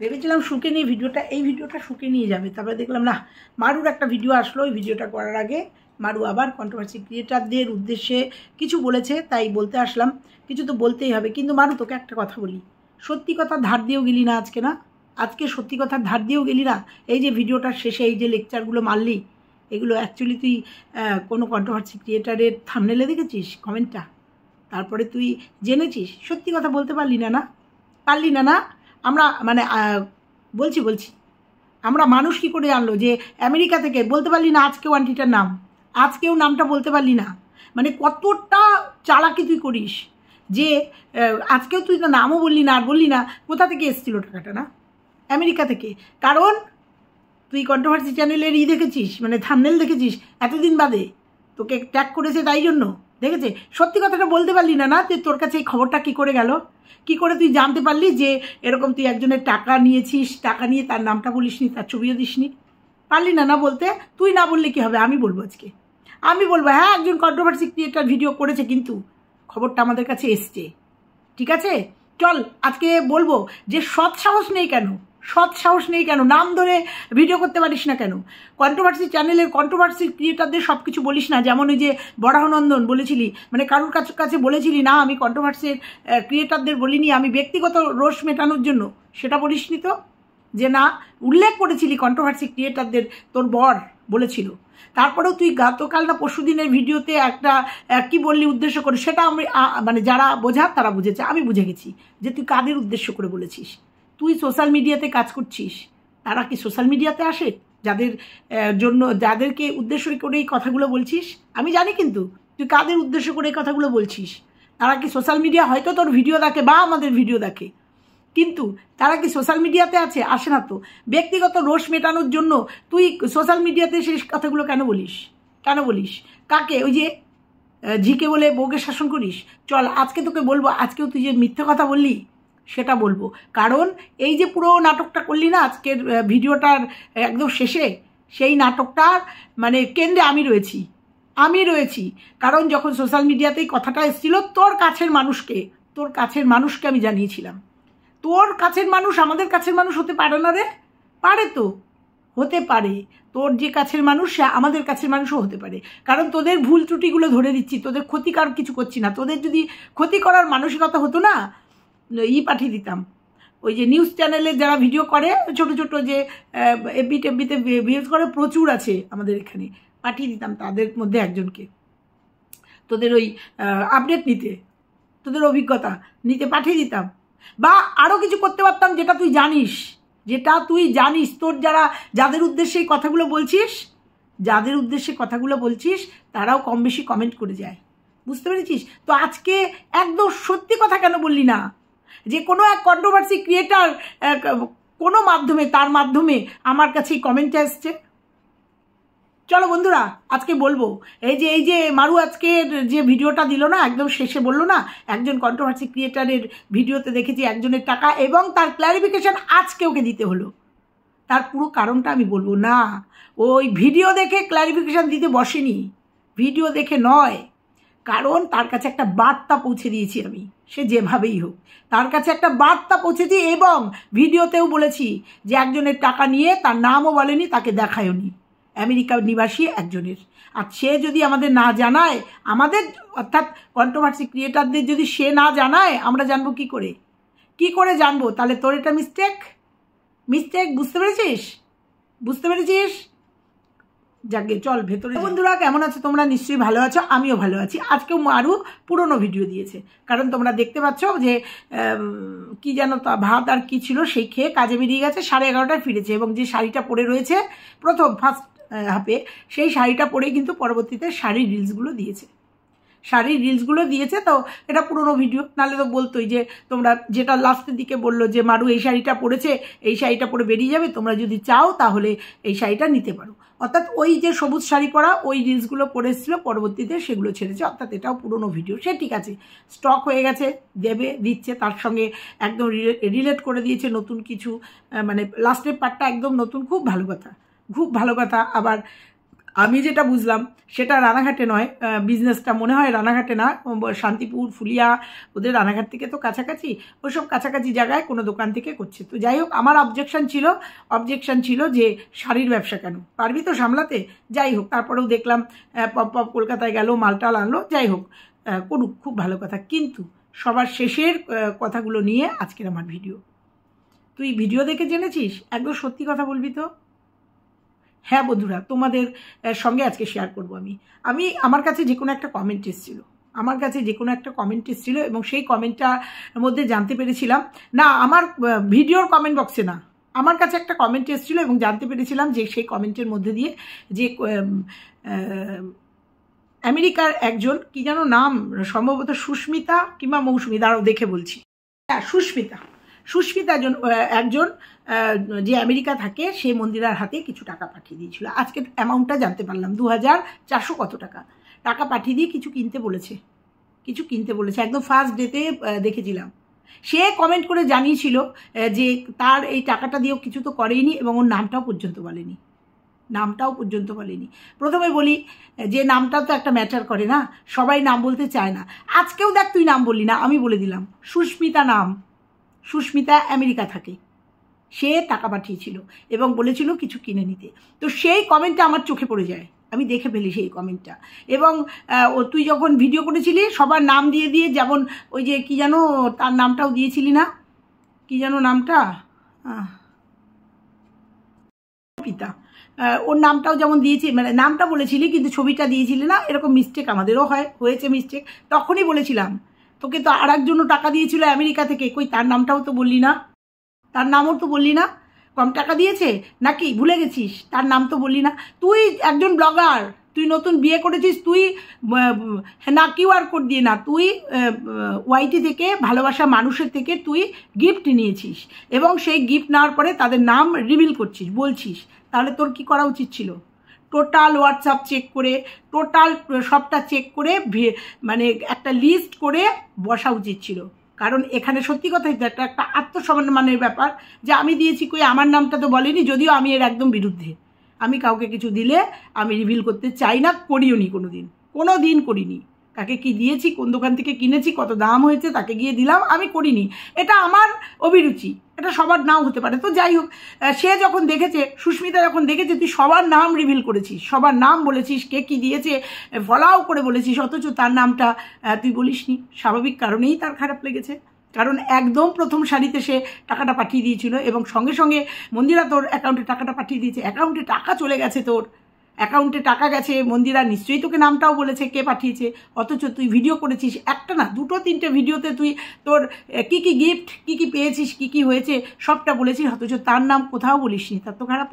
ভেবেছিলাম শুকে নিয়ে ভিডিওটা, এই ভিডিওটা শুকে নিয়ে যাবে, তারপরে দেখলাম না, মারুর একটা ভিডিও আসলো। ওই ভিডিওটা করার আগে মারু আবার কন্ট্রোভার্সি ক্রিয়েটারদের উদ্দেশ্যে কিছু বলেছে, তাই বলতে আসলাম। কিছু তো বলতেই হবে, কিন্তু মারু তোকে একটা কথা বলি, সত্যি কথা ধার দিয়েও গেলি না আজকে, না আজকে সত্যি কথা ধার দিয়েও গেলি না। এই যে ভিডিওটার শেষে এই যে লেকচারগুলো মারলি, এগুলো অ্যাকচুয়ালি তুই কোনো কন্ট্রোভার্সি ক্রিয়েটারের থাম্বনেলে দেখেছিস কমেন্টটা? তারপরে তুই জেনেছিস, সত্যি কথা বলতে পারলি না, না পারলি না? না আমরা মানে বলছি আমরা মানুষ কী করে জানলো যে আমেরিকা থেকে? বলতে পারলি না আজকেও আন্টিটার নাম, আজকেও নামটা বলতে পারলি না। মানে কতটা চালাকি তুই করিস যে আজকেও তুই নামও বললি না, আর বললি না কোথা থেকে এসেছিল টাকাটা, না আমেরিকা থেকে। কারণ তুই কন্ট্রোভার্সি চ্যানেলের দেখেছিস, মানে থাম্বনেল দেখেছিস এতদিন বাদে, তোকে ট্যাগ করেছে তাই জন্য দেখেছে। সত্যি কথাটা বলতে পারলি না, না যে তোর কাছে এই খবরটা কী করে গেল? কি করে তুই জানতে পারলি যে এরকম তুই একজনের টাকা নিয়েছিস, টাকা নিয়ে তার নামটা বলিসনি, তার ছবিও দিসনি? পারলি না, না বলতে? তুই না বললে কি হবে, আমি বলবো আজকে। আমি বলবো হ্যাঁ একজন কন্ট্রোভার্সি ক্রিয়েটার ভিডিও করেছে, কিন্তু খবরটা আমাদের কাছে এসছে, ঠিক আছে? চল আজকে বলবো যে সৎ সাহস নেই কেন, সৎ সাহস নেই কেন, নাম ধরে ভিডিও করতে পারিস না কেন? কন্ট্রোভার্সি চ্যানেলের কন্ট্রোভার্সি ক্রিয়েটারদের সব কিছু বলিস না, যেমন ওই যে বরাহনন্দন বলেছিলি, মানে কারোর কাছে বলেছিলি না আমি কন্ট্রোভার্সির ক্রিয়েটারদের বলিনি, আমি ব্যক্তিগত রোষ মেটানোর জন্য, সেটা বলিসনি তো। যে না উল্লেখ করেছিলি কন্ট্রোভার্সি ক্রিয়েটারদের, তোর বর বলেছিল। তারপরেও তুই গতকাল না পরশু দিনের ভিডিওতে একটা কি বললি উদ্দেশ্য করে, সেটা আমি মানে যারা বোঝার তারা বুঝেছে, আমি বুঝে গেছি যে তুই কাদের উদ্দেশ্য করে বলেছিস। তুই সোশ্যাল মিডিয়াতে কাজ করছিস, তারা কি সোশ্যাল মিডিয়াতে আসে? যাদের জন্য, যাদেরকে উদ্দেশ্য করে এই কথাগুলো বলছিস আমি জানি, কিন্তু তুই কাদের উদ্দেশ্য করে এই কথাগুলো বলছিস? তারা কি সোশ্যাল মিডিয়া, হয়তো তোর ভিডিও দেখে বা আমাদের ভিডিও দেখে, কিন্তু তারা কি সোশ্যাল মিডিয়াতে আছে? আসে না তো। ব্যক্তিগত রোষ মেটানোর জন্য তুই সোশ্যাল মিডিয়াতে সেই কথাগুলো কেন বলিস? কেন বলিস? কাকে? ওই যে ঝিকে বলে বউকে শাসন করিস? চল আজকে তোকে বলবো, আজকেও তুই যে মিথ্যে কথা বললি সেটা বলবো। কারণ এই যে পুরো নাটকটা করলি না আজকের ভিডিওটার একদম শেষে, সেই নাটকটার মানে কেন্দ্রে আমি রয়েছি। কারণ যখন সোশ্যাল মিডিয়াতেই কথাটা এসেছিল, তোর কাছের মানুষকে আমি জানিয়েছিলাম। তোর কাছের মানুষ আমাদের কাছের মানুষ হতে পারে না রে? পারে তো, হতে পারে। তোর যে কাছের মানুষ সে আমাদের কাছের মানুষও হতে পারে। কারণ তোদের ভুল ত্রুটিগুলো ধরে দিচ্ছি, তোদের ক্ষতিকার কিছু করছি না। তোদের যদি ক্ষতি করার মানসিকতা হতো না, পাঠিয়ে দিতাম। ওই যে নিউজ চ্যানেলে যারা ভিডিও করে, ছোট ছোট যে এফবিতে ভিউজ করে প্রচুর আছে আমাদের এখানে, পাঠিয়ে দিতাম তাদের মধ্যে একজনকে, তোদের ওই আপডেট নিতে, তোদের অভিজ্ঞতা নিতে পাঠিয়ে দিতাম। বা আরও কিছু করতে পারতাম, যেটা তুই জানিস তোর যাদের উদ্দেশ্যে এই কথাগুলো বলছিস, তারাও কম বেশি কমেন্ট করে যায়। বুঝতে পেরেছিস তো? আজকে একদম সত্যি কথা কেন বললি না? যে কোনো এক কন্ট্রোভার্সি ক্রিয়েটার কোনো মাধ্যমে, তার মাধ্যমে আমার কাছে এই কমেন্টটা এসছে। চলো বন্ধুরা আজকে বলবো, এই যে মারু আজকের যে ভিডিওটা দিল না, একদম শেষে বললো না একজন কন্ট্রোভার্সি ক্রিয়েটারের ভিডিওতে দেখেছি একজনের টাকা, এবং তার ক্ল্যারিফিকেশন আজকে ওকে দিতে হলো। তার পুরো কারণটা আমি বলবো না। ওই ভিডিও দেখে ক্ল্যারিফিকেশন দিতে বসেনি, ভিডিও দেখে নয়। কারণ তার কাছে একটা বার্তা পৌঁছে দিয়েছি আমি, সে যেভাবেই হোক তার কাছে একটা বার্তা পৌঁছেছি, এবং ভিডিওতেও বলেছি যে একজনের টাকা নিয়ে তার নামও বলেনি, তাকে দেখায়নি, আমেরিকা নিবাসী একজনের। আর সে যদি আমাদের না জানায়, আমাদের অর্থাৎ কন্ট্রোভার্সি ক্রিয়েটারদের যদি সে না জানায়, আমরা জানবো কি করে জানবো? তাহলে তোর এটা মিস্টেক। বুঝতে পেরেছিস? যাকে চল ভেতরে। বন্ধুরা কেমন আছো তোমরা? নিশ্চয়ই ভালো আছো, আমিও ভালো আছি। আজকেও আরও পুরনো ভিডিও দিয়েছে, কারণ তোমরা দেখতে পাচ্ছ যে কি যেন ভাত আর কি ছিল, সেই খেয়ে কাজে বেরিয়ে গেছে, 11:30টায় ফিরেছে, এবং যে শাড়িটা পরে রয়েছে ফার্স্ট হাফে, সেই শাড়িটা পরেই কিন্তু পরবর্তীতে শাড়ির রিলসগুলো দিয়েছে। তো এটা পুরনো ভিডিও, নাহলে তো বলতোই যে তোমরা, যেটা লাস্টের দিকে বললো যে মারু এই শাড়িটা পরেছে, এই শাড়িটা পরে বেরিয়ে যাবে, তোমরা যদি চাও তাহলে এই শাড়িটা নিতে পারো। অর্থাৎ ওই যে সবুজ শাড়ি পরা ওই রিলসগুলো পরে এসেছিলো, পরবর্তীতে সেগুলো ছেড়েছে। অর্থাৎ এটাও পুরনো ভিডিও, সে ঠিক আছে, স্টক হয়ে গেছে, দিচ্ছে, তার সঙ্গে একদম রিলেট করে দিয়েছে নতুন কিছু, মানে লাস্টের পার্টটা একদম নতুন, খুব ভালো কথা। আবার আমি যেটা বুঝলাম সেটা রানাঘাটে নয়, বিজনেসটা মনে হয় রানাঘাটে না, শান্তিপুর, ফুলিয়া, ওদের রানাঘাট থেকে তো কাছাকাছি, ওইসব কাছাকাছি জায়গায় কোনো দোকান থেকে করছে। তো যাই হোক, আমার অবজেকশন ছিল যে শাড়ির ব্যবসা কেন, পারবি তো সামলাতে। যাই হোক, তারপরেও দেখলাম পপ কলকাতায় গেল, মালটাল আনলো, যাই হোক করুক, খুব ভালো কথা। কিন্তু সবার শেষের কথাগুলো নিয়ে আজকের আমার ভিডিও। তুই ভিডিও দেখে জেনেছিস? একদম সত্যি কথা বলবি তো? হ্যাঁ বন্ধুরা, তোমাদের সঙ্গে আজকে শেয়ার করব। আমার কাছে যে কোনো একটা কমেন্ট এসেছিল, এবং সেই কমেন্টটার মধ্যে জানতে পেরেছিলাম, না আমার ভিডিওর কমেন্ট বক্সে না, আমার কাছে একটা কমেন্ট এসেছিল এবং জানতে পেরেছিলাম যে সেই কমেন্টের মধ্যে দিয়ে যে আমেরিকার একজন কি যেন নাম, সম্ভবত সুস্মিতা কিংবা মৌসুমি, দাঁড়াও দেখে বলছি, হ্যাঁ সুস্মিতা একজন যে আমেরিকা থাকে, সে মন্দিরার হাতে কিছু টাকা পাঠিয়ে দিয়েছিল। আজকে অ্যামাউন্টটা জানতে পারলাম, 2400 কত টাকা পাঠিয়ে দিয়ে কিছু কিনতে বলেছে। একদম ফার্স্ট ডেতে দেখেছিলাম। সে কমেন্ট করে জানিয়েছিল যে তার এই টাকাটা দিয়েও কিছু তো করেইনি, এবং ওর নামটাও পর্যন্ত বলেনি। প্রথমে বলি যে নামটা তো একটা ম্যাটার করে না, সবাই নাম বলতে চায় না। আজকেও দেখ তুই নাম বললি না, আমি বলে দিলাম সুস্মিতা আমেরিকা থাকে, সে টাকা পাঠিয়েছিল এবং বলেছিল কিছু কিনে নিতে। তো সেই কমেন্টটা আমার চোখে পড়ে যায়, আমি দেখে ফেলি সেই কমেন্টটা। এবং তুই যখন ভিডিও করেছিলি সবার নাম দিয়ে যেমন ওই যে কি যেন তার নামটাও দিয়েছিলি না, কি যেন নামটা, পিতা, ওর নামটাও যেমন দিয়েছি, মানে নামটা বলেছিলি কিন্তু ছবিটা দিয়েছিলি না, এরকম মিস্টেক আমাদেরও হয়েছে মিস্টেক। তখনই বলেছিলাম তোকে তো আর একজনও টাকা দিয়েছিল আমেরিকা থেকে, কই তার নামটাও তো বললি না, কম টাকা দিয়েছে নাকি ভুলে গেছিস? তার নাম তো বললি না। তুই একজন ব্লগার, তুই নতুন বিয়ে করেছিস, তুই না কিউআর কোড দিয়ে না, তুই ওয়াইটি থেকে ভালোবাসা মানুষের থেকে তুই গিফট নিয়েছিস, এবং সেই গিফট নেওয়ার পরে তাদের নাম রিভিল করছিস, বলছিস। তাহলে তোর কি করা উচিত ছিল? টোটাল হোয়াটসঅ্যাপ চেক করে, টোটাল সবটা চেক করে, মানে একটা লিস্ট করে বসা উচিত ছিল। কারণ এখানে সত্যি কথাই তো একটা আত্মসম্মানের ব্যাপার, যে আমি দিয়েছি, কই আমার নামটা তো বলেনি, যদিও আমি এর একদম বিরুদ্ধে। আমি কাউকে কিছু দিলে আমি রিভিল করতে চাই না, করিও নি, কোনো দিন করিনি। কাকে কি দিয়েছি, কোন দোকান থেকে কিনেছি, কত দাম হয়েছে, তাকে গিয়ে দিলাম, আমি করিনি। এটা আমার অভিরুচি, এটা সবার নাও হতে পারে। তো যাই হোক, সে যখন দেখেছে, সুস্মিতা যখন দেখেছে তুই সবার নাম রিভিল করেছিস, সবার নাম বলেছিস, কে কি দিয়েছে ফলাও করে বলেছিস, অথচ তার নামটা তুই বলিসনি, স্বাভাবিক কারণেই তার খারাপ লেগেছে। কারণ একদম প্রথম সারিতে সে টাকাটা পাঠিয়ে দিয়েছিল, এবং সঙ্গে সঙ্গে মন্দিরা তোর অ্যাকাউন্টে টাকাটা পাঠিয়ে দিয়েছে, অ্যাকাউন্টে টাকা চলে গেছে, তোর অ্যাকাউন্টে টাকা গেছে, মন্দিরা নিশ্চয়ই তোকে নামটাও বলেছে কে পাঠিয়েছে। অথচ তুই ভিডিও করেছিস, একটা না 2-3টে ভিডিওতে তুই তোর কি কি গিফট, কি কি পেয়েছিস, কি কি হয়েছে সবটা বলেছিস, অথচ তার নাম কোথাও বলিসনি। তার তো খারাপ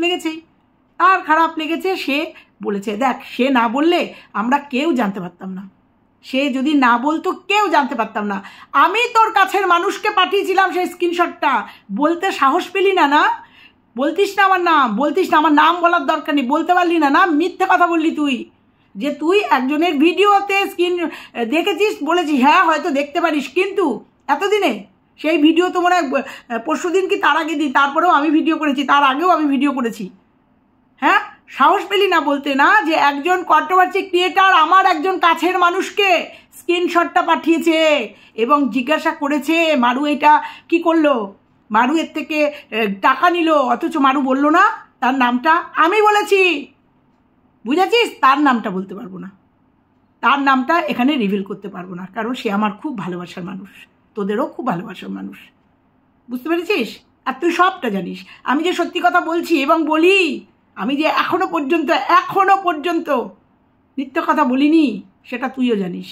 লেগেছেই, সে বলেছে। দেখ, সে না বললে আমরা কেউ জানতে পারতাম না, সে যদি না বলতো কেউ জানতে পারতাম না। আমি তোর কাছের মানুষকে পাঠিয়েছিলাম সেই স্ক্রিনশটটা, বলতে সাহস পেলি না? বলতিস না আমার নাম, আমার নাম বলার দরকার নেই, বলতে পারলি না? মিথ্যে কথা বললি তুই, যে তুই একজনের ভিডিওতে স্ক্রিন দেখেছিস, বলেছিস হ্যাঁ হয়তো দেখতে পারিস, কিন্তু এতদিনে সেই ভিডিও তো মনে হয় পরশু দিন কি তার আগে দিন, তারপরেও আমি ভিডিও করেছি, তার আগেও আমি ভিডিও করেছি। হ্যাঁ, সাহস পেলি না বলতে, না যে একজন কন্ট্রোভার্সি ক্রিয়েটার আমার একজন কাছের মানুষকে স্ক্রিনশটটা পাঠিয়েছে এবং জিজ্ঞাসা করেছে মারু এটা কি করলো, মারু এর থেকে টাকা নিল, অথচ মারু বললো না তার নামটা। আমি বলেছি, বুঝেছিস? তার নামটা বলতে পারবো না, তার নামটা এখানে রিভিল করতে পারবো না, কারণ সে আমার খুব ভালোবাসার মানুষ, তোদেরও খুব ভালোবাসার মানুষ, বুঝতে পেরেছিস? আর তুই সবটা জানিস আমি যে সত্যি কথা বলছি এবং বলি, আমি যে এখনো পর্যন্ত মিথ্যে কথা বলিনি, সেটা তুইও জানিস।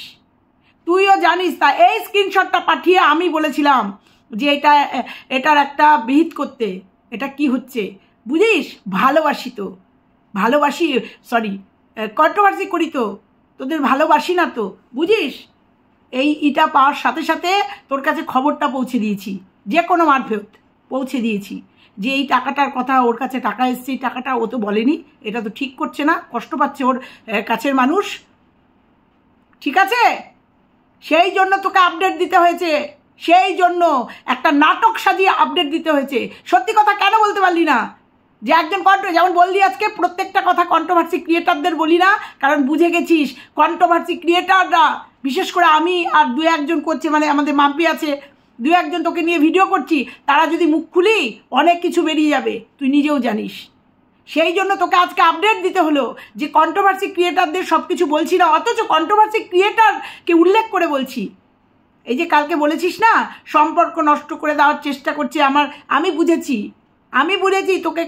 তা এই স্ক্রিনশটটা পাঠিয়ে আমি বলেছিলাম যে এটার একটা বিহিত করতে, এটা কি হচ্ছে বুঝিস? কন্ট্রোভার্সি করি তো, তোদের ভালোবাসি না তো, বুঝিস? এটা পাওয়ার সাথে সাথে তোর কাছে খবরটা পৌঁছে দিয়েছি, যে কোনো মারফত পৌঁছে দিয়েছি, যে এই টাকাটার কথা, ওর কাছে টাকা এসছে, এই টাকাটা ও তো বলেনি, এটা তো ঠিক করছে না, কষ্ট পাচ্ছে ওর কাছের মানুষ, ঠিক আছে? সেই জন্য তোকে আপডেট দিতে হয়েছে, সেই জন্য একটা নাটক সাজিয়ে আপডেট দিতে হয়েছে। সত্যি কথা কেন বলতে পারলি না? যে একজন যেমন বললি আজকে প্রত্যেকটা কথা কন্ট্রোভার্সি ক্রিয়েটারদের বলি না, কারণ বুঝে গেছিস কন্ট্রোভার্সি ক্রিয়েটাররা, বিশেষ করে আমি আর 2-1 করছে, মানে আমাদের মাম্পি আছে, 2-1 তোকে নিয়ে ভিডিও করছি, তারা যদি মুখ খুলি অনেক কিছু বেরিয়ে যাবে, তুই নিজেও জানিস। সেই জন্য তোকে আজকে আপডেট দিতে হলো যে কন্ট্রোভার্সি ক্রিয়েটারদের সব কিছু বলছি না, অথচ কন্ট্রোভার্সি ক্রিয়েটারকে উল্লেখ করে বলছি। এই যে কালকে বলেছিস না সম্পর্ক নষ্ট করে দেওয়ার চেষ্টা করছে আমি বুঝেছি তোকে,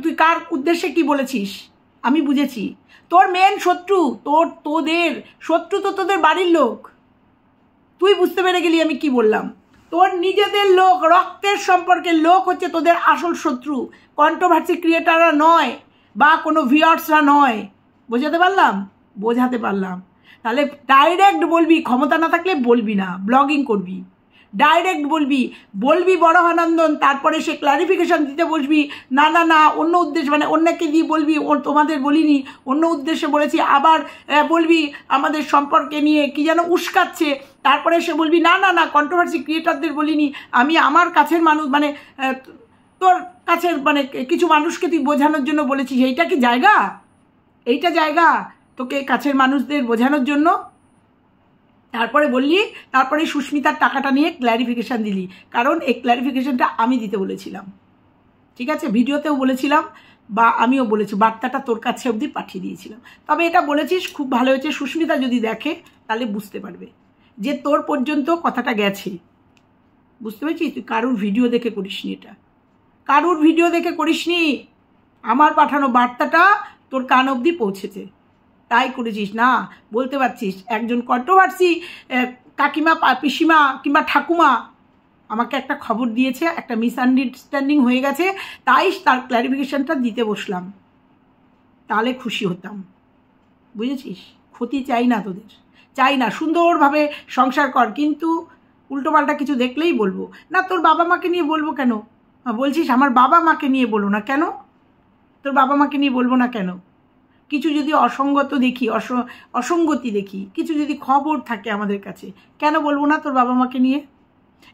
তুই কার উদ্দেশ্যে কি বলেছিস আমি বুঝেছি। তোর মেন শত্রু তোদের শত্রু তো তোদের বাড়ির লোক, তুই বুঝতে পেরে গেলি আমি কি বললাম। তোর নিজেদের লোক, রক্তের সম্পর্কের লোক হচ্ছে তোদের আসল শত্রু, কন্ট্রোভার্সি ক্রিয়েটাররা নয় বা কোনো ভিউয়ার্সরা নয়। বোঝাতে পারলাম? তাহলে ডাইরেক্ট বলবি, ক্ষমতা না থাকলে বলবি না, ব্লগিং করবি, ডাইরেক্ট বলবি বড় আনন্দন, তারপরে সে ক্লারিফিকেশন দিতে বসবি, না অন্য উদ্দেশ্য, মানে অন্যকে দিয়ে বলবি তোমাদের বলিনি, অন্য উদ্দেশ্যে বলেছি, আবার বলবি আমাদের সম্পর্কে নিয়ে কি যেন উস্কাচ্ছে, তারপরে সে বলবি না কন্ট্রোভার্সি ক্রিয়েটারদের বলিনি, আমি আমার কাছের মানুষ, মানে তোর কাছের মানে কিছু মানুষকে তুই বোঝানোর জন্য বলেছিস। এইটা জায়গা তোকে কাছের মানুষদের বোঝানোর জন্য? তারপরে সুস্মিতার টাকাটা নিয়ে ক্ল্যারিফিকেশান দিলি, কারণ এই ক্ল্যারিফিকেশানটা আমি দিতে বলেছিলাম, ঠিক আছে? ভিডিওতেও বলেছিলাম বা আমিও বলেছি, বার্তাটা তোর কাছে অবধি পাঠিয়ে দিয়েছিলাম। তবে এটা বলেছিস খুব ভালো হয়েছে, সুস্মিতা যদি দেখে তাহলে বুঝতে পারবে যে তোর পর্যন্ত কথাটা গেছে। বুঝতে পেরেছিস? তুই কারুর ভিডিও দেখে করিসনি, এটা কারুর ভিডিও দেখে করিসনি, আমার পাঠানো বার্তাটা তোর কান অবধি পৌঁছেছে, তাই করেছিস। না বলতে পারছিস একজন কন্ট্রোভার্সি কাকিমা, পিসিমা কিংবা ঠাকুমা আমাকে একটা খবর দিয়েছে, একটা মিসআন্ডারস্ট্যান্ডিং হয়ে গেছে, তাই তার ক্ল্যারিফিকেশানটা দিতে বসলাম, তাহলে খুশি হতাম। বুঝেছিস? ক্ষতি চাই না তোদের, চাই না, সুন্দরভাবে সংসার কর, কিন্তু উল্টোপাল্টা কিছু দেখলেই বলবো না। তোর বাবা মাকে নিয়ে বলবো কেন? বলছিস আমার বাবা মাকে নিয়ে বলো না কেন? তোর বাবা মাকে নিয়ে বলবো না কেন? কিছু যদি অসঙ্গতি দেখি, কিছু যদি খবর থাকে আমাদের কাছে, কেন বলবো না তোর বাবা মাকে নিয়ে?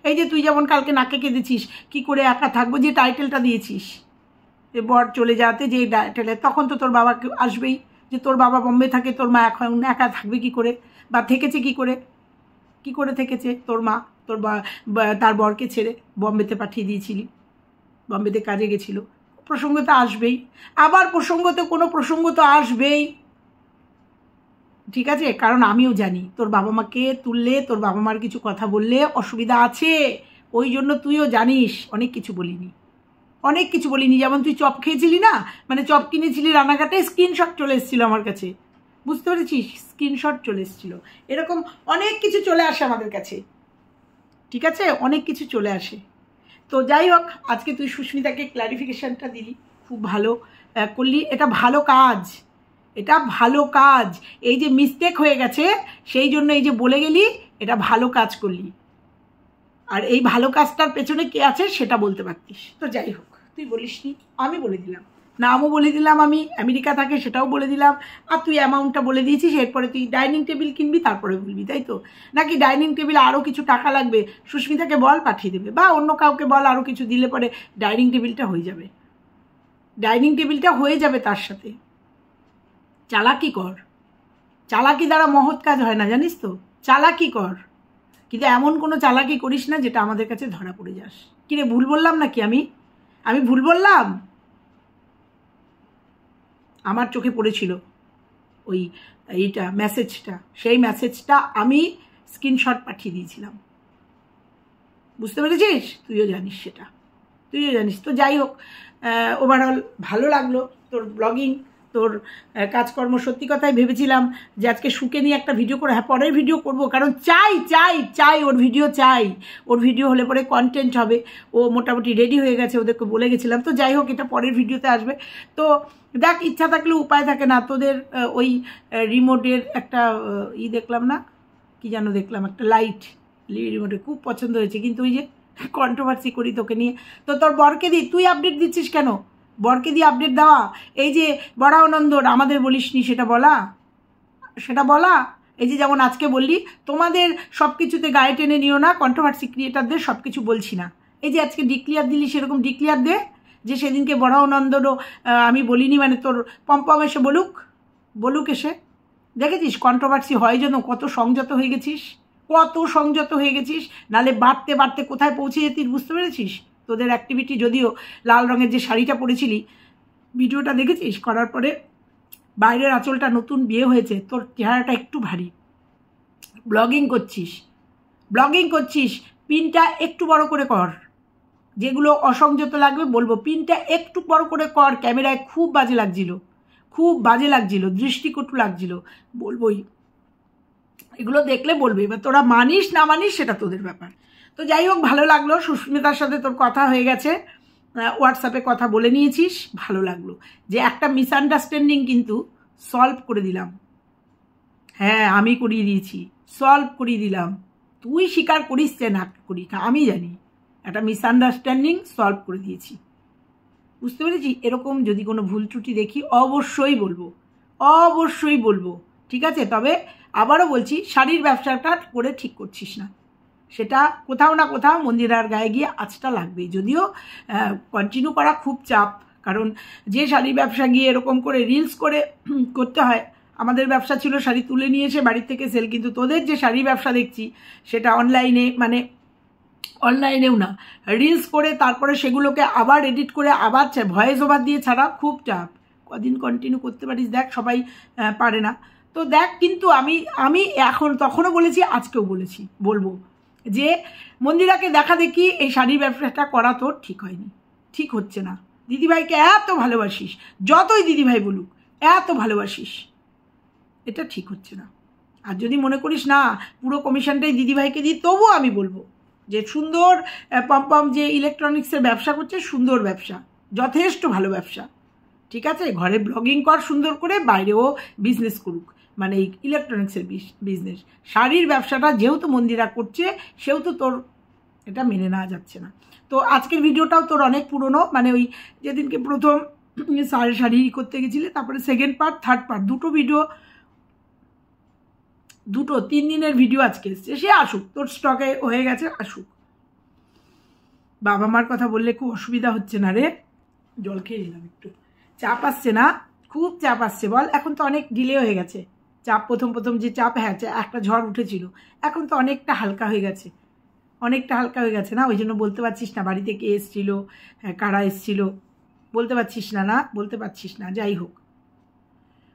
এই যে তুই যেমন কালকে নাকে কেঁদেছিস, কি করে একা থাকবো, যে টাইটেলটা দিয়েছিস যে বর চলে যাতে, যে টাইটেলে, তখন তো তোর বাবা আসবেই, যে তোর বাবা বম্বে থাকে, তোর মা এখন একা থাকবে কি করে, বা থেকেছে কি করে থেকেছে তোর মা, তার বরকে ছেড়ে বম্বেতে পাঠিয়ে দিয়েছিলি, বম্বেতে কাজে গেছিলো, প্রসঙ্গ তো আসবেই, আবার কোনো প্রসঙ্গ তো আসবেই, ঠিক আছে? কারণ আমিও জানি তোর বাবা মাকে তুললে, তোর বাবা মার কিছু কথা বললে অসুবিধা আছে, ওই জন্য তুইও জানিস অনেক কিছু বলিনি। যেমন তুই চপ খেয়েছিলি না, মানে চপ কিনেছিলি রানাঘাটে, স্ক্রিনশট চলে এসেছিলো আমার কাছে, বুঝতে পেরেছিস? স্ক্রিনশট চলে এসেছিলো, এরকম অনেক কিছু চলে আসে আমাদের কাছে, ঠিক আছে? অনেক কিছু চলে আসে। তো যাই হোক, আজকে তুই সুস্মিতাকে ক্ল্যারিফিকেশানটা দিলি, খুব ভালো করলি, এটা ভালো কাজ, এই যে মিস্টেক হয়ে গেছে সেই জন্য এই যে বলে গেলি, এটা ভালো কাজ করলি, আর এই ভালো কাজটার পেছনে কে আছে সেটা বলতে পারতিস। তো যাই হোক, তুই বলিসনি, আমি বলে দিলাম, নামও বলে দিলাম, আমি আমেরিকা থাকে সেটাও বলে দিলাম, আর তুই অ্যামাউন্টটা বলে দিয়েছিস, এরপরে তুই ডাইনিং টেবিল কিনবি তারপরে বলবি, তাই তো? নাকি ডাইনিং টেবিল আরও কিছু টাকা লাগবে, সুস্মিতাকে বল পাঠিয়ে দেবে, বা অন্য কাউকে বল আরও কিছু দিলে পরে ডাইনিং টেবিলটা হয়ে যাবে, তার সাথে চালাকি কর, চালাকি দ্বারা মহৎ কাজ হয় না, জানিস তো? চালাকি কর, কিন্তু এমন কোনো চালাকি করিস না যেটা আমাদের কাছে ধরা পড়ে যাস। কিরে, ভুল বললাম নাকি? আমি ভুল বললাম? আমার চোখে পড়েছিল এইটা মেসেজটা, সেই মেসেজটা আমি স্ক্রিনশট পাঠিয়ে দিয়েছিলাম, বুঝতে পেরেছিস? তুইও জানিস। তো যাই হোক, ওভারঅল ভালো লাগলো তোর ব্লগিং, তোর কাজকর্ম। সত্যি কথাই ভেবেছিলাম যে আজকে সুকে নিয়ে একটা ভিডিও করে, হ্যাঁ পরের ভিডিও করব, কারণ চাই ওর ভিডিও হলে পরে কন্টেন্ট হবে, ও মোটামুটি রেডি হয়ে গেছে, ওদেরকে বলে গেছিলাম। তো যাই হোক, এটা পরের ভিডিওতে আসবে। তো দেখ, ইচ্ছা থাকলে উপায় থাকে না। তোদের ওই রিমোটের একটা দেখলাম না, কি যেন দেখলাম, একটা লাইট রিমোটে খুব পছন্দ হয়েছে, কিন্তু ওই যে কন্ট্রোভার্সি করি তোকে নিয়ে, তো তোর বরকে তুই আপডেট দিচ্ছিস কেন? বরকে দিয়ে আপডেট দেওয়া, এই যে বড়ানন্দর আমাদের বলিসনি সেটা বলা, এই যে যেমন আজকে বললি তোমাদের সব কিছুতে গায়ে টেনে নিও না, কন্ট্রোভার্সি ক্রিয়েটারদের সব কিছু বলছি না, এই যে আজকে ডিক্লিয়ার দিলি, সেরকম ডিক্লিয়ার দে, যে সেদিনকে বরাহনন্দনও আমি বলিনি, মানে তোর পম্পম এসে বলুক এসে, দেখেছিস কন্ট্রোভার্সি হয় জন্য কত সংযত হয়ে গেছিস, নালে বাড়তে বাড়তে কোথায় পৌঁছে যেতিস, বুঝতে পেরেছিস? তোদের অ্যাক্টিভিটি, যদিও লাল রঙের যে শাড়িটা পরেছিলি ভিডিওটা দেখেছিস, করার পরে বাইরের আঁচলটা, নতুন বিয়ে হয়েছে, তোর চেহারাটা একটু ভারী, ব্লগিং করছিস, পিনটা একটু বড় করে কর, যেগুলো অসংযত লাগবে বলবো, পিনটা একটু বড় করে কর, ক্যামেরায় খুব বাজে লাগছিল, দৃষ্টিকটু লাগছিল, বলবোই, এগুলো দেখলে বলবে, এবার তোরা মানিস না মানিস সেটা তোদের ব্যাপার। তো যাই হোক, ভালো লাগলো, সুস্মিতার সাথে তোর কথা হয়ে গেছে, হোয়াটসঅ্যাপে কথা বলে নিয়েছিস, ভালো লাগলো যে একটা মিসআন্ডারস্ট্যান্ডিং কিন্তু সলভ করে দিলাম। হ্যাঁ, আমি করিয়ে দিয়েছি, সলভ করিয়ে দিলাম, তুই স্বীকার করিস যে না করিস না আমি জানি, একটা মিসআন্ডারস্ট্যান্ডিং সলভ করে দিয়েছি, বুঝতে পেরেছি? এরকম যদি কোনো ভুল ত্রুটি দেখি অবশ্যই বলবো, ঠিক আছে? তবে আবারও বলছি, শাড়ির ব্যবসাটা করে ঠিক করছিস না, সেটা কোথাও না কোথাও মন্দিরার গায়ে গিয়ে আঁচটা লাগবে, যদিও কন্টিনিউ করা খুব চাপ, কারণ যে শাড়ির ব্যবসা গিয়ে এরকম করে রিলস করে করতে হয়, আমাদের ব্যবসা ছিল শাড়ি তুলে নিয়ে এসে বাড়ির থেকে সেল, কিন্তু তোদের যে শাড়ির ব্যবসা দেখছি সেটা অনলাইনে, মানে অনলাইনেও না, রিলস করে তারপরে সেগুলোকে আবার এডিট করে আবার ভয়েস ওভার দিয়ে ছাড়া খুব চাপ, কদিন কন্টিনিউ করতে পারিস দেখ, সবাই পারে না। তো দেখ, কিন্তু আমি এখন তখনও বলেছি, আজকেও বলবো যে মন্দিরাকে দেখা দেখি এই শাড়ির ব্যবসাটা করা তোর ঠিক হয়নি, ঠিক হচ্ছে না। দিদিভাইকে এত ভালোবাসিস, যতই দিদিভাই বলুক এত ভালোবাসিস, এটা ঠিক হচ্ছে না। আর যদি মনে করিস না পুরো কমিশনটাই দিদিভাইকে দিই, তবুও আমি বলবো যে সুন্দর পম্পম যে ইলেকট্রনিক্সের ব্যবসা করছে, সুন্দর ব্যবসা, যথেষ্ট ভালো ব্যবসা, ঠিক আছে? ঘরে ব্লগিং কর সুন্দর করে, বাইরেও বিজনেস করুক, মানে এই ইলেকট্রনিক্সের বিজনেস। শাড়ির ব্যবসাটা যেহেতু মন্দিরা করছে, সেহেতু তোর এটা মেনে নেওয়া যাচ্ছে না। তো আজকের ভিডিওটাও তোর অনেক পুরনো, মানে ওই যেদিনকে প্রথম শাড়ি করতে গেছিলে, তারপরে সেকেন্ড পার্ট, থার্ড পার্ট, দুটো 3 দিনের ভিডিও আজকে এসছে, সে আসুক, তোর স্টকে হয়ে গেছে, আসুক। বাবা মার কথা বললে খুব অসুবিধা হচ্ছে না রে? জল খেয়ে নিলাম একটু, চাপ আসছে না? খুব চাপ আসছে বল? এখন তো অনেক ডিলে হয়ে গেছে চাপ, প্রথম যে চাপ, হ্যাঁ একটা ঝড় উঠেছিল, এখন তো অনেকটা হালকা হয়ে গেছে না? ওই জন্য বলতে পারছিস না বাড়িতে কে এসছিল, কারা এসছিল, বলতে পারছিস না। যাই হোক,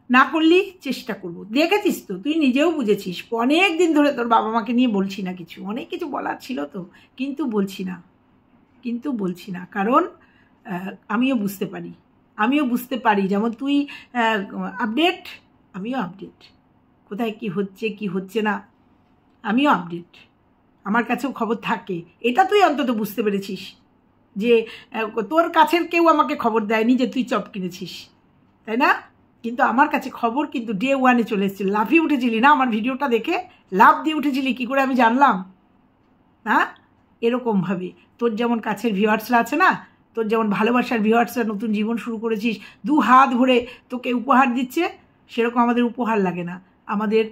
না করলি চেষ্টা করব, দেখেছিস তো, তুই নিজেও বুঝেছিস, অনেক দিন ধরে তোর বাবা মাকে নিয়ে বলছি না কিছু, অনেক কিছু বলার ছিল তো, কিন্তু বলছি না, কারণ আমিও বুঝতে পারি, যেমন তুই আপডেট, আমিও আপডেট, কোথায় কি হচ্ছে না আমিও আপডেট, আমার কাছেও খবর থাকে, এটা তুই অন্তত বুঝতে পেরেছিস যে তোর কাছের কেউ আমাকে খবর দেয়নি যে তুই চপ কিনেছিস, তাই না? কিন্তু আমার কাছে খবর কিন্তু ডে 1 চলে এসেছিল, লাফিয়ে উঠেছিলি না আমার ভিডিওটা দেখে, লাফ দিয়ে উঠেছিলি, কী করে আমি জানলাম? হ্যাঁ, এরকমভাবে তোর যেমন কাছের ভিউয়ার্সরা আছে না, তোর যেমন ভালোবাসার ভিউয়ার্সরা নতুন জীবন শুরু করেছিস, 2 হাত ভরে তোকে উপহার দিচ্ছে, সেরকম আমাদের উপহার লাগে না, আমাদের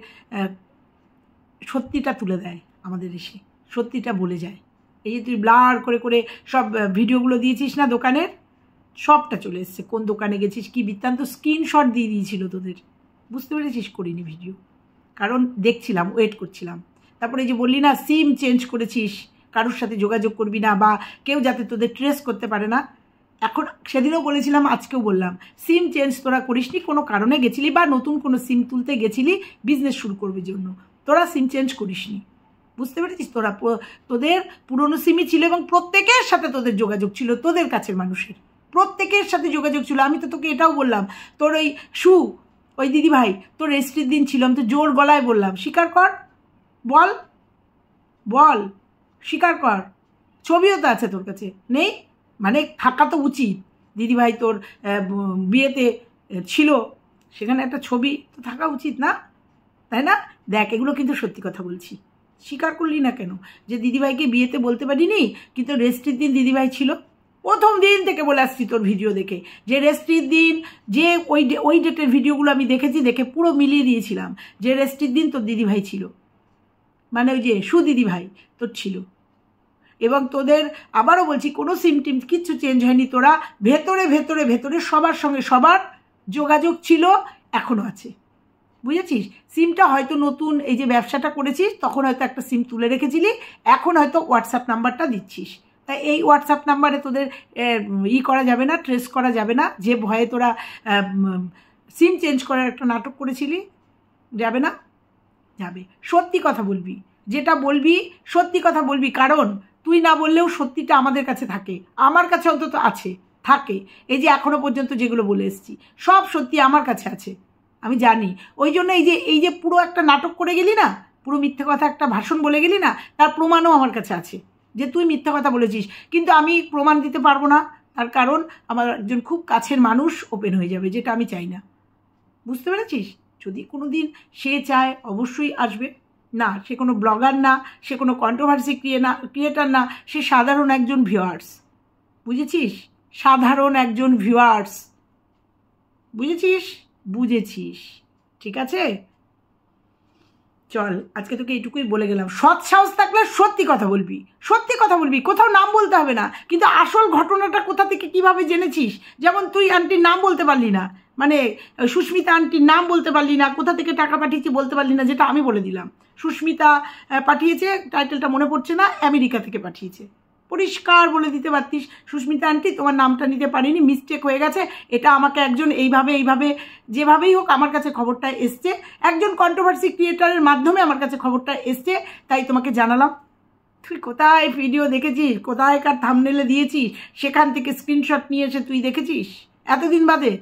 সত্যিটা তুলে দেয়, আমাদের এসে সত্যিটা বলে যায়। এই যে তুই ব্লার করে সব ভিডিওগুলো দিয়েছিস না দোকানের, সবটা চলে এসছে, কোন দোকানে গেছিস, কি বৃত্তান্ত, স্ক্রিনশট দিয়ে দিয়েছিল তোদের, বুঝতে পেরেছিস? করিনি ভিডিও, কারণ দেখছিলাম, ওয়েট করছিলাম। তারপরে যে বললি না সিম চেঞ্জ করেছিস, কারোর সাথে যোগাযোগ করবি না, বা কেউ যাতে তোদের ট্রেস করতে পারে না, এখন সেদিনও বলেছিলাম, আজকেও বললাম, সিম চেঞ্জ তোরা করিসনি, কোনো কারণে গেছিলি বা নতুন কোনো সিম তুলতে গেছিলি বিজনেস শুরু করবির জন্য, তোরা সিম চেঞ্জ করিসনি, বুঝতে পেরেছিস? তোদের পুরনো সিমই ছিল, এবং প্রত্যেকের সাথে তোদের যোগাযোগ ছিল, তোদের কাছের মানুষের প্রত্যেকের সাথে যোগাযোগ ছিল। আমি তো তোকে এটাও বললাম, তোর ওই দিদিভাই তোর রেজিস্ট্রির দিন ছিল, আমি তো জোর গলায় বললাম, স্বীকার কর, বল স্বীকার কর, ছবিও তো আছে তোর কাছে, নেই? মানে থাকা তো উচিত, দিদিভাই তোর বিয়েতে ছিল, সেখানে একটা ছবি তো থাকা উচিত না, তাই না? দেখ, এগুলো কিন্তু সত্যি কথা বলছি, স্বীকার করলি না কেন যে দিদিভাইকে বিয়েতে বলতে পারিনি, কিন্তু রেজিস্ট্রির দিন দিদিভাই ছিল, প্রথম দিন থেকে বলে আসছি তোর ভিডিও দেখে, যে রেজিস্ট্রির দিন, যে ওই ডেটের ভিডিওগুলো আমি দেখে পুরো মিলিয়ে দিয়েছিলাম, যে রেজিস্ট্রির দিন তোর দিদিভাই ছিল, মানে ওই যে দিদিভাই তোর ছিল। এবং তোদের আবারও বলছি কোনো সিম টিম কিচ্ছু চেঞ্জ হয়নি। তোরা ভেতরে ভেতরে ভেতরে সবার সঙ্গে সবার যোগাযোগ ছিল, এখনও আছে, বুঝেছিস? সিমটা হয়তো নতুন এই যে ব্যবসাটা করেছিস তখন হয়তো একটা সিম তুলে রেখেছিলি, এখন হয়তো হোয়াটসঅ্যাপ নাম্বারটা দিচ্ছিস। তাই এই হোয়াটসঅ্যাপ নাম্বারে তোদের করা যাবে না, ট্রেস করা যাবে না, যে ভয়ে তোরা সিম চেঞ্জ করার একটা নাটক করেছিলি, যাবে না। যাবে, সত্যি কথা বলবি, যেটা বলবি সত্যি কথা বলবি, কারণ তুই না বললেও সত্যিটা আমাদের কাছে থাকে, আমার কাছে অন্তত আছে, থাকে। এই যে এখনো পর্যন্ত যেগুলো বলে এসেছি সব সত্যি আমার কাছে আছে, আমি জানি। ওই জন্য এই যে পুরো একটা নাটক করে গেলি না, পুরো মিথ্যে কথা একটা ভাষণ বলে গেলি না, তার প্রমাণও আমার কাছে আছে যে তুই মিথ্যে কথা বলেছিস। কিন্তু আমি প্রমাণ দিতে পারবো না, তার কারণ আমার একজন খুব কাছের মানুষ ওপেন হয়ে যাবে, যেটা আমি চাই না, বুঝতে পেরেছিস? যদি কোনো দিন সে চায় অবশ্যই আসবে। না, সে কোনো ব্লগার না, সে কোনো কন্ট্রোভার্সি ক্রিয়েটার না, সে সাধারণ একজন ভিউয়ার্স, বুঝেছিস? সাধারণ একজন ভিউয়ার্স, বুঝেছিস? বুঝেছিস, ঠিক আছে? চল, আজকে তোকে এইটুকুই বলে গেলাম, সৎ সাহস থাকলে সত্যি কথা বলবি, সত্যি কথা বলবি, কোথাও নাম বলতে হবে না। কিন্তু আসল ঘটনাটা কোথা থেকে কিভাবে জেনেছিস? যেমন তুই আন্টির নাম বলতে পারলি না, মানে সুস্মিতা আন্টির নাম বলতে পারলি না, কোথা থেকে টাকা পাঠিয়েছি বলতে পারলি না, যেটা আমি বলে দিলাম। সুস্মিতা পাঠিয়েছে, টাইটেলটা মনে পড়ছে না, আমেরিকা থেকে পাঠিয়েছে, পরিষ্কার বলে দিতে পারতিস সুস্মিতা আন্টি তোমার নামটা নিতে পারিনি, মিস্টেক হয়ে গেছে, এটা আমাকে একজন এইভাবে যেভাবেই হোক আমার কাছে খবরটা এসছে, একজন কন্ট্রোভার্সি ক্রিয়েটারের মাধ্যমে আমার কাছে খবরটা এসছে, তাই তোমাকে জানালাম। তুই কোথায় ভিডিও দেখেছিস, কোথায়কার থাম্বনেলে দিয়েছিস, সেখান থেকে স্ক্রিনশট নিয়ে এসে তুই দেখেছিস এতদিন বাদে?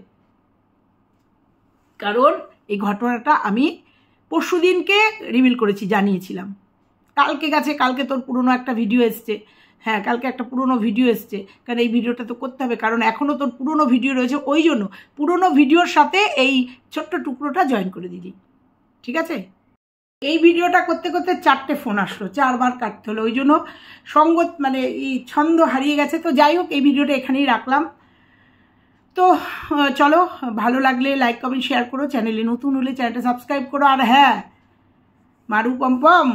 কারণ এই ঘটনাটা আমি পরশুদিনকে রিভিল করেছি, জানিয়েছিলাম। কালকে তোর পুরনো একটা ভিডিও এসছে, হ্যাঁ কালকে একটা পুরনো ভিডিও এসছে, কারণ এই ভিডিওটা তো করতে হবে, কারণ এখনও তোর পুরনো ভিডিও রয়েছে, ওই জন্য পুরনো ভিডিওর সাথে এই ছোট্ট টুকরোটা জয়েন করে দিলি, ঠিক আছে? এই ভিডিওটা করতে করতে 4টে ফোন আসলো, 4বার কাটতে হলো, ওই জন্য সঙ্গত মানে এই ছন্দ হারিয়ে গেছে। তো যাই হোক, এই ভিডিওটা এখানেই রাখলাম। তো চলো, ভালো লাগলে লাইক কমেন্ট শেয়ার করো, চ্যানেলে নতুন হলে চ্যানেলটা সাবস্ক্রাইব করো। আর হ্যাঁ, মারু পম্পম,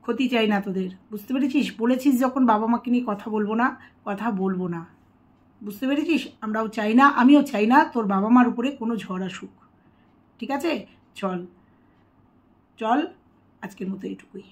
ক্ষতি চাই না তোদের, বুঝতে পেরেছিস? বলেছিস যখন বাবা মাকে নিয়ে কথা বলবো না, বুঝতে পেরেছিস? আমরাও চাই না, আমিও চাই না তোর বাবা মার উপরে কোনো ঝড় আসুক, ঠিক আছে? চল, আজকের মতো এইটুকুই।